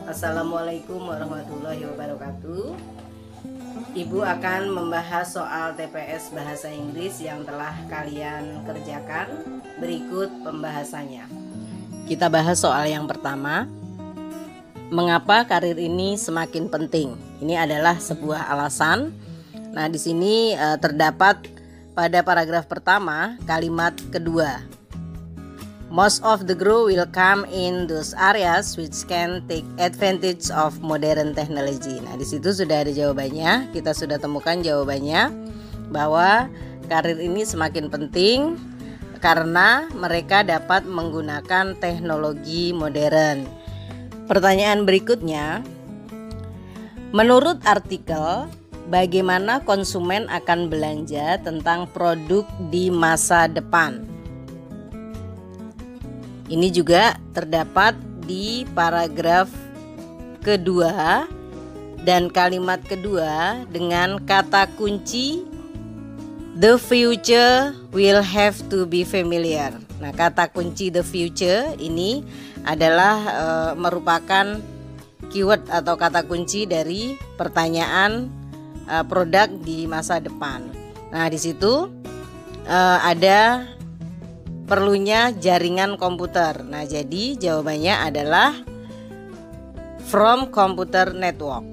Assalamualaikum warahmatullahi wabarakatuh. Ibu akan membahas soal TPS Bahasa Inggris yang telah kalian kerjakan. Berikut pembahasannya. Kita bahas soal yang pertama. Mengapa karir ini semakin penting? Ini adalah sebuah alasan. Nah, di sini terdapat pada paragraf pertama kalimat kedua. Most of the growth will come in those areas which can take advantage of modern technology. Nah, di situ sudah ada jawabannya. Kita sudah temukan jawabannya bahwa karir ini semakin penting karena mereka dapat menggunakan teknologi modern. Pertanyaan berikutnya, menurut artikel, bagaimana konsumen akan belanja tentang produk di masa depan? Ini juga terdapat di paragraf kedua dan kalimat kedua dengan kata kunci the future will have to be familiar. Nah, kata kunci the future ini adalah merupakan keyword atau kata kunci dari pertanyaan produk di masa depan. Nah, di situ ada perlunya jaringan komputer. Nah, jadi jawabannya adalah from computer network.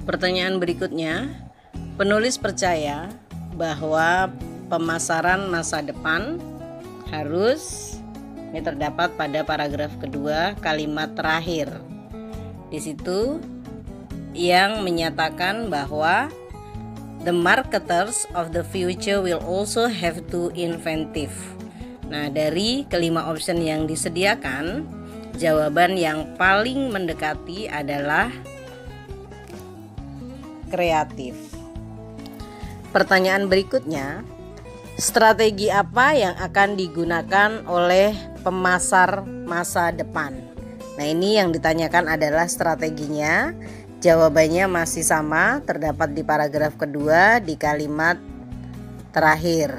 Pertanyaan berikutnya, penulis percaya bahwa pemasaran masa depan harus, ini terdapat pada paragraf kedua kalimat terakhir. Di situ yang menyatakan bahwa the marketers of the future will also have to inventive. Nah, dari kelima option yang disediakan, jawaban yang paling mendekati adalah kreatif. Pertanyaan berikutnya, strategi apa yang akan digunakan oleh pemasar masa depan? Nah, ini yang ditanyakan adalah strateginya. Jawabannya masih sama, terdapat di paragraf kedua di kalimat terakhir.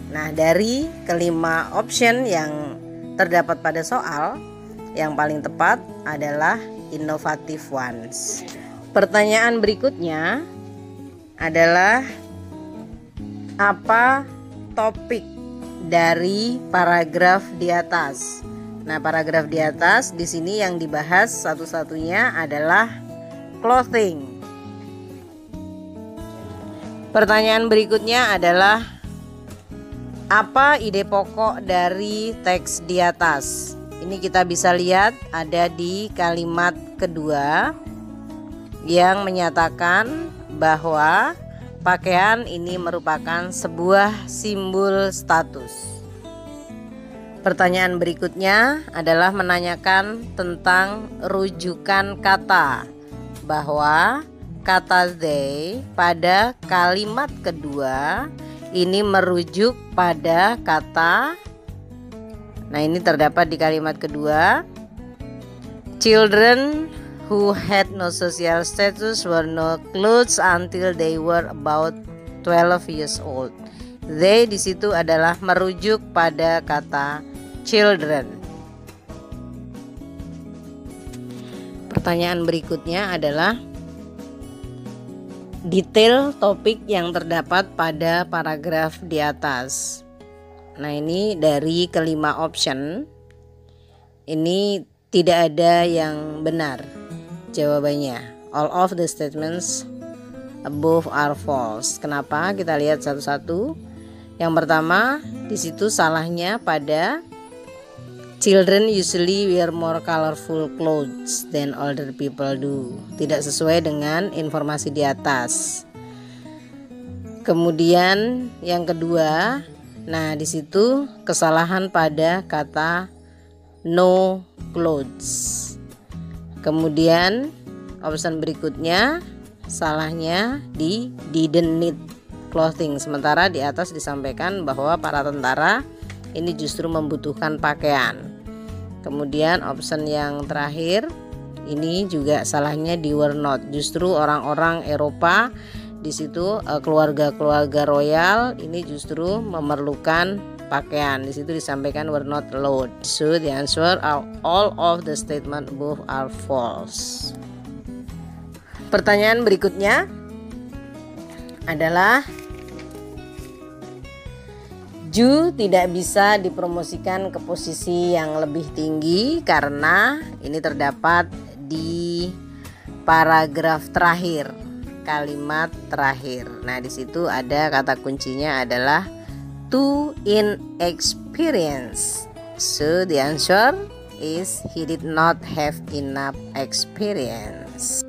Nah, dari kelima option yang terdapat pada soal, yang paling tepat adalah innovative ones. Pertanyaan berikutnya adalah apa topik dari paragraf di atas? Nah, paragraf di atas di sini yang dibahas satu-satunya adalah clothing. Pertanyaan berikutnya adalah apa ide pokok dari teks di atas? Ini kita bisa lihat ada di kalimat kedua yang menyatakan bahwa pakaian ini merupakan sebuah simbol status. Pertanyaan berikutnya adalah menanyakan tentang rujukan kata, bahwa kata they pada kalimat kedua ini merujuk pada kata, nah ini terdapat di kalimat kedua, children who had no social status wore no clothes until they were about 12 years old. They di situ adalah merujuk pada kata children. Pertanyaan berikutnya adalah detail topik yang terdapat pada paragraf di atas. Nah, ini dari kelima option, ini tidak ada yang benar jawabannya. All of the statements above are false. Kenapa? Kita lihat satu-satu. Yang pertama, di situ salahnya pada children usually wear more colorful clothes than older people do. Tidak sesuai dengan informasi di atas. Kemudian yang kedua, nah di situ kesalahan pada kata no clothes. Kemudian option berikutnya salahnya di didn't need clothing. Sementara di atas disampaikan bahwa para tentara ini justru membutuhkan pakaian. Kemudian option yang terakhir ini juga salahnya di were not. Justru orang-orang Eropa di situ keluarga-keluarga royal ini justru memerlukan pakaian. Di situ disampaikan were not allowed. So the answer are all of the statement above are false. Pertanyaan berikutnya adalah Ju tidak bisa dipromosikan ke posisi yang lebih tinggi karena ini terdapat di paragraf terakhir, kalimat terakhir. Nah, di situ ada kata kuncinya adalah too inexperienced. So the answer is he did not have enough experience.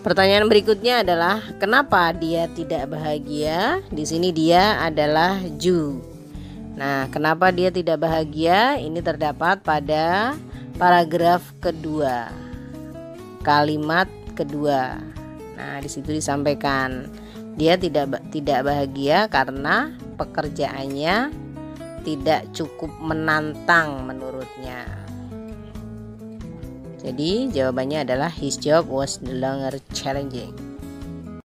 Pertanyaan berikutnya adalah kenapa dia tidak bahagia? Di sini dia adalah Ju. Nah, kenapa dia tidak bahagia? Ini terdapat pada paragraf kedua, kalimat kedua. Nah, di situ disampaikan dia tidak bahagia karena pekerjaannya tidak cukup menantang menurutnya. Jadi jawabannya adalah his job was no longer challenging.